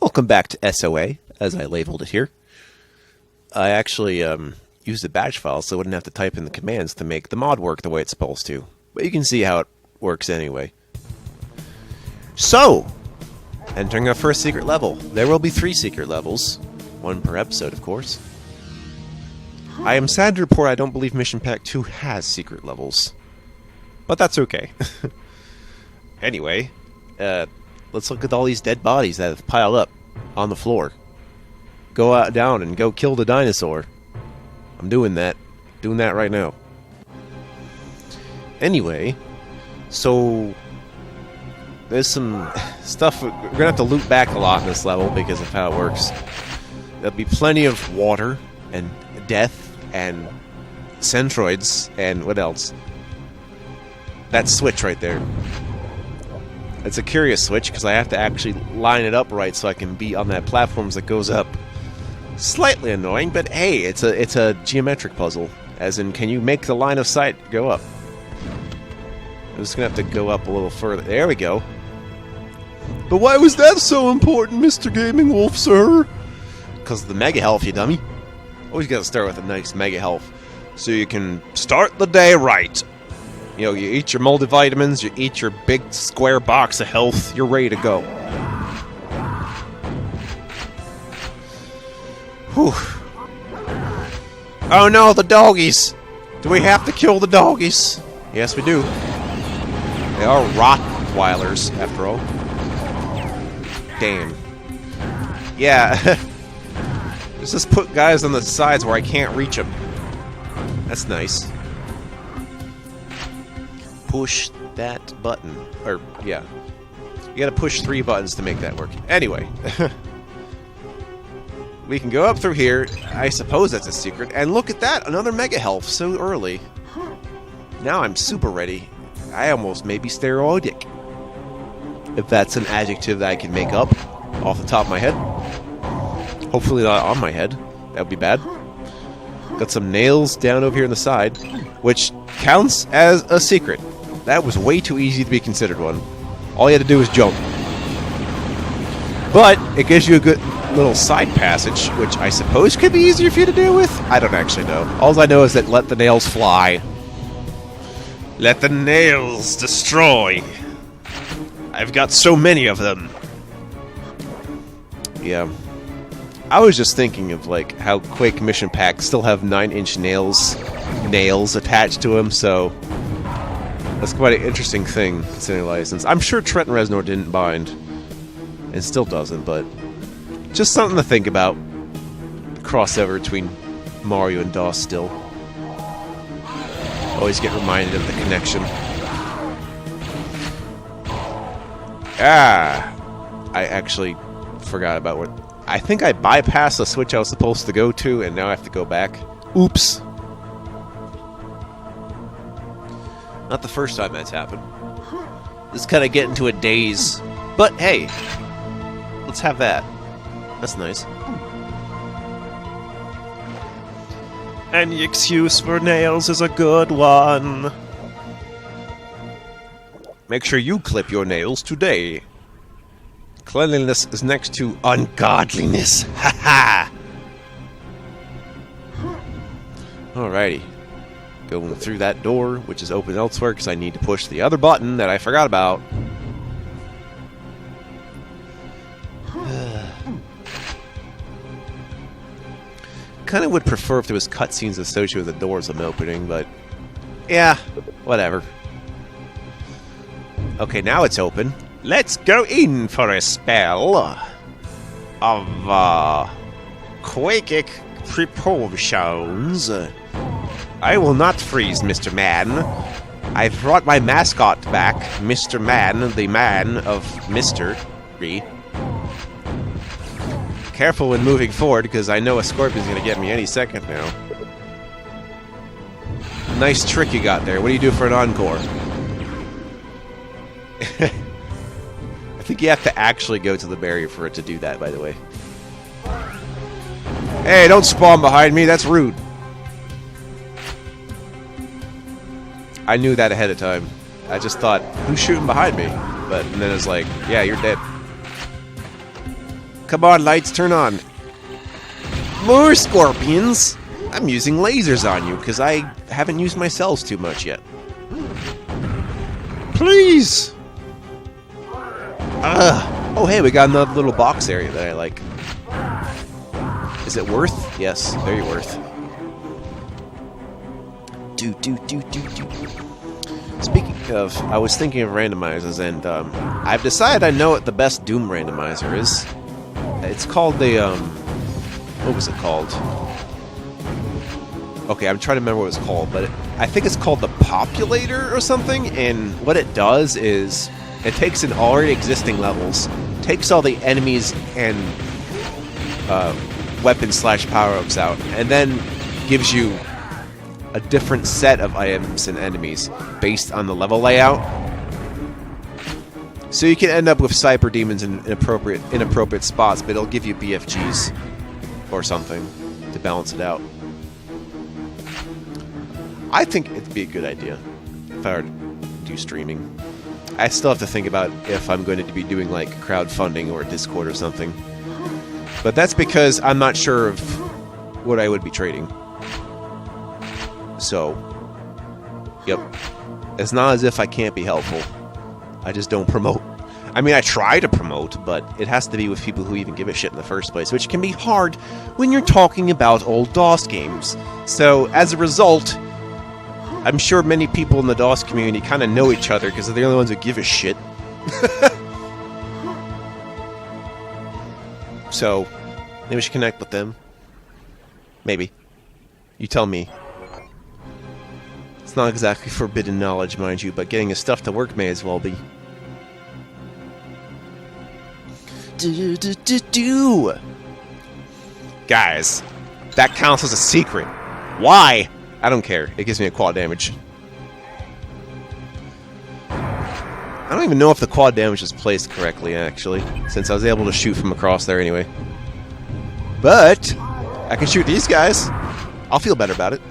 Welcome back to SOA, as I labeled it here. I actually used a batch file so I wouldn't have to type in the commands to make the mod work the way it's supposed to. But you can see how it works anyway. So, entering our first secret level. There will be 3 secret levels. 1 per episode, of course. I am sad to report I don't believe Mission Pack 2 has secret levels. But that's okay. Anyway, let's look at all these dead bodies that have piled up on the floor. Go out down and go kill the dinosaur. I'm doing that. Doing that right now. Anyway, so there's some stuff. We're gonna have to loot back a lot in this level because of how it works. There'll be plenty of water and death and centroids and what else? That switch right there. It's a curious switch because I have to actually line it up right so I can be on that platform as it goes up. Slightly annoying, but hey, it's a geometric puzzle. As in, can you make the line of sight go up? I'm just gonna have to go up a little further. There we go. But why was that so important, Mr. Gaming Wolf, sir? Because of the mega health, you dummy. Always gotta start with a nice mega health, so you can start the day right. You know, you eat your multivitamins, you eat your big square box of health, you're ready to go. Whew. Oh no, the doggies! Do we have to kill the doggies? Yes, we do. They are Rottweilers, after all. Damn. Yeah. Just put guys on the sides where I can't reach them. That's nice. Push that button. Or, yeah. You gotta push 3 buttons to make that work. Anyway. We can go up through here. I suppose that's a secret. And look at that! Another mega health so early. Now I'm super ready. I almost may be steroidic. If that's an adjective that I can make up off the top of my head. Hopefully not on my head. That would be bad. Got some nails down over here on the side, which counts as a secret. That was way too easy to be considered one. All you had to do was jump. But it gives you a good little side passage, which I suppose could be easier for you to deal with. I don't actually know. All I know is that let the nails fly. Let the nails destroy. I've got so many of them. Yeah. I was just thinking of like how Quake mission packs still have 9-inch nails attached to them, so that's quite an interesting thing considering license. I'm sure Trent Reznor didn't bind, and still doesn't, but just something to think about. Crossover between Mario and DOS still. Always get reminded of the connection. I actually forgot about what... I think I bypassed the switch I was supposed to go to, and now I have to go back. Oops. Not the first time that's happened. Just kind of get into a daze. But hey, let's have that. That's nice. Any excuse for nails is a good one. Make sure you clip your nails today. Cleanliness is next to ungodliness. Ha ha! Alrighty. Going through that door, which is open elsewhere, because I need to push the other button that I forgot about. Kind of would prefer if there was cutscenes associated with the doors I'm opening, but yeah, whatever. Okay, now it's open. Let's go in for a spell of quakic precautions. I will not freeze, Mr. Man. I've brought my mascot back, Mr. Man, the man of mystery. Careful when moving forward, because I know a scorpion's going to get me any second now. Nice trick you got there. What do you do for an encore? I think you have to actually go to the barrier for it to do that, by the way. Hey, don't spawn behind me. That's rude. I knew that ahead of time. I just thought, who's shooting behind me? But and then it's like, yeah, you're dead. Come on, lights, turn on. More scorpions! I'm using lasers on you, because I haven't used my cells too much yet. Please! Oh, hey, we got another little box area that I like. Is it worth? Yes, very worth. Speaking of, I was thinking of randomizers, and I've decided I know what the best Doom randomizer is. It's called the, what was it called? Okay, I'm trying to remember what it was called, but I think it's called the Populator or something, and what it does is it takes in already existing levels, takes all the enemies and weapons / power-ups out, and then gives you a different set of items and enemies based on the level layout. So you can end up with cyber demons in inappropriate spots, but it'll give you BFGs or something to balance it out. I think it'd be a good idea if I were to do streaming. I still have to think about if I'm going to be doing like crowdfunding or Discord or something. But that's because I'm not sure of what I would be trading. So, yep. It's not as if I can't be helpful. I just don't promote. I mean, I try to promote, but it has to be with people who even give a shit in the first place, which can be hard when you're talking about old DOS games. So, as a result, I'm sure many people in the DOS community kind of know each other because they're the only ones who give a shit. So, maybe we should connect with them. Maybe. You tell me. It's not exactly forbidden knowledge, mind you, but getting his stuff to work may as well be. Guys, that counts as a secret. Why? I don't care. It gives me a quad damage. I don't even know if the quad damage is placed correctly, actually, since I was able to shoot from across there anyway. But I can shoot these guys. I'll feel better about it.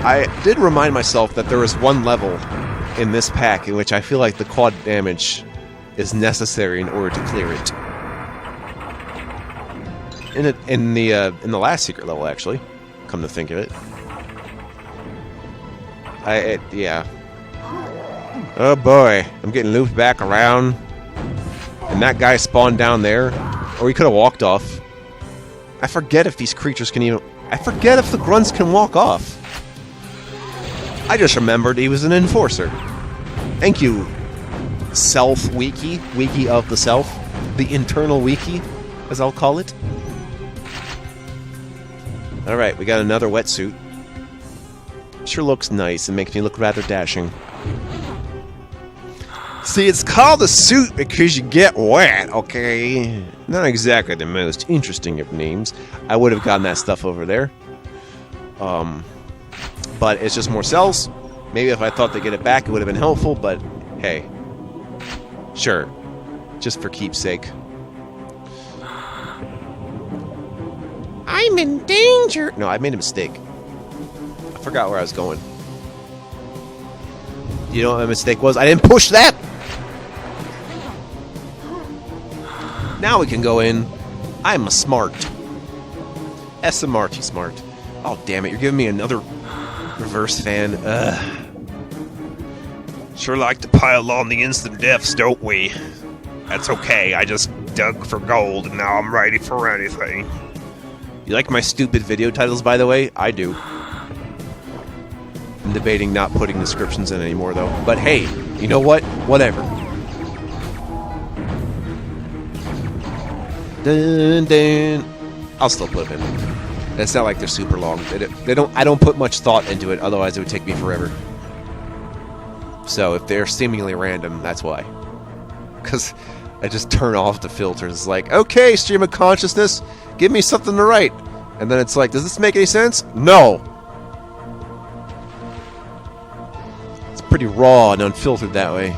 I did remind myself that there was one level in this pack in which I feel like the quad damage is necessary in order to clear it. In the last secret level, actually, come to think of it. Yeah. Oh boy, I'm getting looped back around, and that guy spawned down there, or he could have walked off. I forget if these creatures can even. I forget if the grunts can walk off. I just remembered he was an enforcer. Thank you, Self Wiki of the Self, the internal wiki, as I'll call it. Alright, we got another wetsuit. Sure looks nice and makes me look rather dashing. See, it's called a suit because you get wet, okay? Not exactly the most interesting of names. I would have gotten that stuff over there. But it's just more cells. Maybe if I thought to get it back, it would have been helpful, but hey. Sure. Just for keepsake. I'm in danger! No, I made a mistake. I forgot where I was going. You know what my mistake was? I didn't push that! Now we can go in. I'm a smart. SMRT smart. Oh, damn it. You're giving me another reverse fan. Sure like to pile on the instant deaths, don't we? That's okay. I just dug for gold, and now I'm ready for anything. You like my stupid video titles, by the way? I do. I'm debating not putting descriptions in anymore, though. But hey, you know what? Whatever. Dun, dun. I'll still put them in. It's not like they're super long. I don't put much thought into it, otherwise it would take me forever. So if they're seemingly random, that's why. Because I just turn off the filters. It's like, okay, stream of consciousness, give me something to write. And then it's like, does this make any sense? No. It's pretty raw and unfiltered that way.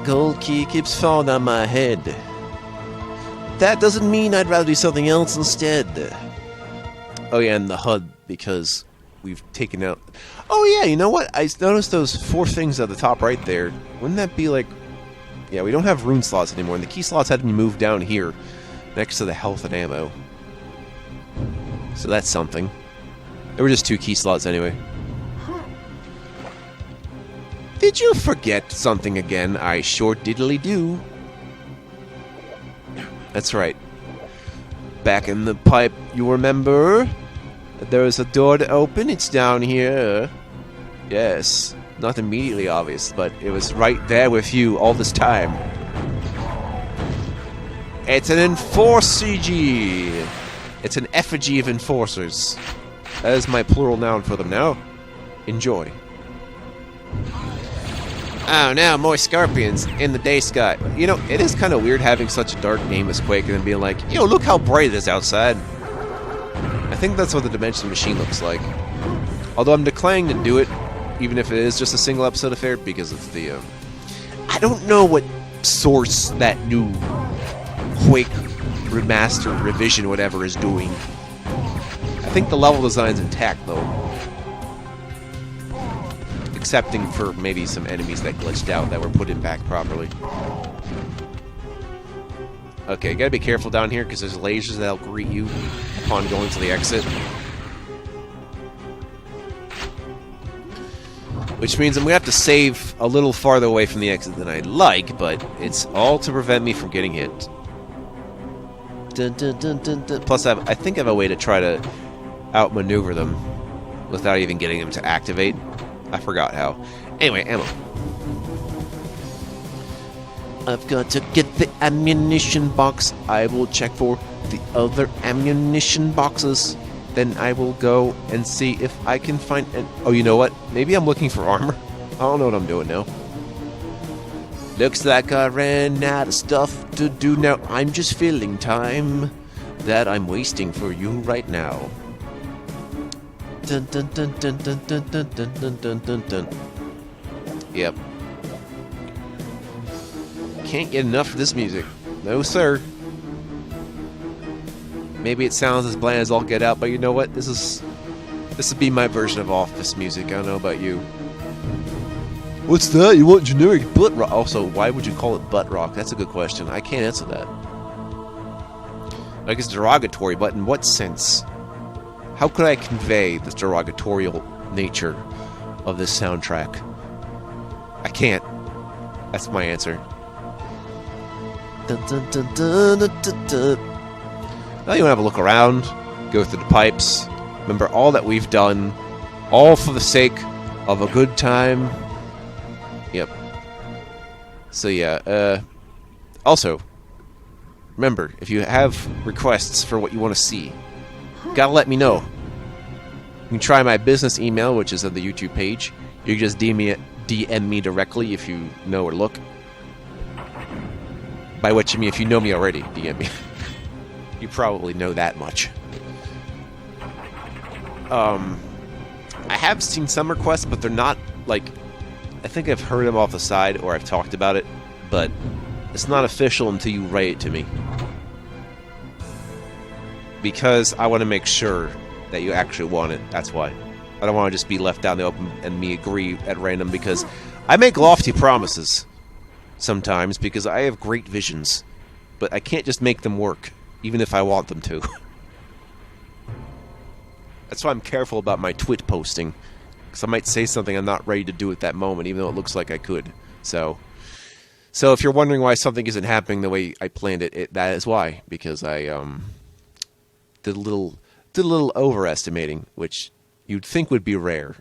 Gold key keeps falling on my head. That doesn't mean I'd rather do something else instead. Oh yeah, and the HUD, because we've taken out. Oh yeah, you know what? I noticed those 4 things at the top right there. Wouldn't that be like? Yeah, we don't have rune slots anymore, and the key slots had to be moved down here, next to the health and ammo. So that's something. There were just 2 key slots anyway. Did you forget something again? I sure diddly do. That's right. Back in the pipe, you remember? There is a door to open. It's down here. Yes. Not immediately obvious, but it was right there with you all this time. It's an enforcegi. It's an effigy of enforcers. That is my plural noun for them now. Enjoy. Oh, now more scorpions in the day sky. You know, it is kind of weird having such a dark game as Quake and then being like, yo, look how bright it is outside. I think that's what the Dimension Machine looks like. Although I'm declining to do it, even if it is just a single episode affair, because of the, I don't know what source that new Quake remastered revision whatever is doing. I think the level design's intact, though. Excepting for maybe some enemies that glitched out that were put in back properly. Okay, gotta be careful down here because there's lasers that'll greet you upon going to the exit. Which means I'm gonna have to save a little farther away from the exit than I'd like, but it's all to prevent me from getting hit. Dun, dun, dun, dun, dun. Plus, I think I have a way to try to outmaneuver them without even getting them to activate. I forgot how. Anyway, ammo. I've got to get the ammunition box. I will check for the other ammunition boxes. Then I will go and see if I can find an... Oh, you know what? Maybe I'm looking for armor. I don't know what I'm doing now. Looks like I ran out of stuff to do now. I'm just filling time that I'm wasting for you right now. Dun, dun, dun, dun, dun, dun, dun, dun, dun, dun, dun. Yep. Can't get enough of this music. No, sir. Maybe it sounds as bland as all get out, but you know what? This would be my version of Office music. I don't know about you. What's that? You want generic butt rock? Also, why would you call it butt rock? That's a good question. I can't answer that. Like it's derogatory, but in what sense? How could I convey the derogatory nature of this soundtrack? I can't. That's my answer. Dun, dun, dun, dun, dun, dun, dun. Now you want to have a look around, go through the pipes, remember all that we've done, all for the sake of a good time. Yep. So yeah, also, remember, if you have requests for what you want to see, gotta let me know. You can try my business email, which is on the YouTube page. You can just DM me directly if you know where to look. By which I mean if you know me already, DM me. You probably know that much. I have seen some requests, but they're not, like... I think I've heard them off the side, or I've talked about it, but it's not official until you write it to me. Because I want to make sure that you actually want it, that's why. I don't want to just be left out in the open and me agree at random, because I make lofty promises sometimes, because I have great visions, but I can't just make them work, even if I want them to. That's why I'm careful about my twit posting, because I might say something I'm not ready to do at that moment, even though it looks like I could. So if you're wondering why something isn't happening the way I planned it, that is why, because I did a little overestimating, which you'd think would be rare,